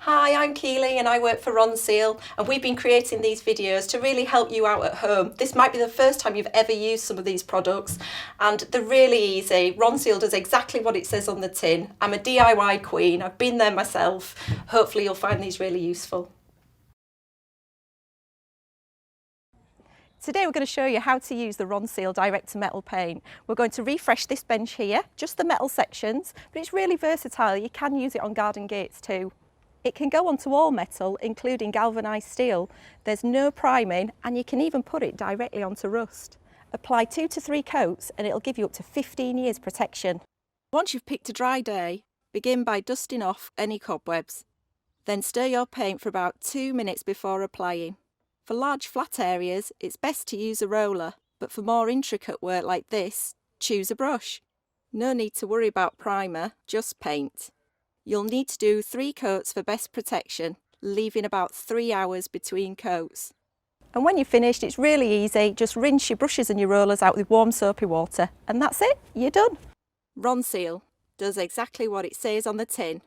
Hi, I'm Keely and I work for Ronseal, and we've been creating these videos to really help you out at home. This might be the first time you've ever used some of these products and they're really easy. Ronseal does exactly what it says on the tin. I'm a DIY queen, I've been there myself. Hopefully you'll find these really useful. Today we're going to show you how to use the Ronseal direct to metal paint. We're going to refresh this bench here, just the metal sections, but it's really versatile. You can use it on garden gates too. It can go onto all metal, including galvanised steel. There's no priming and you can even put it directly onto rust. Apply 2 to 3 coats and it'll give you up to 15 years protection. Once you've picked a dry day, begin by dusting off any cobwebs. Then stir your paint for about 2 minutes before applying. For large flat areas, it's best to use a roller, but for more intricate work like this, choose a brush. No need to worry about primer, just paint. You'll need to do 3 coats for best protection, leaving about 3 hours between coats. And when you're finished, it's really easy. Just rinse your brushes and your rollers out with warm soapy water, and that's it, you're done. Ronseal does exactly what it says on the tin.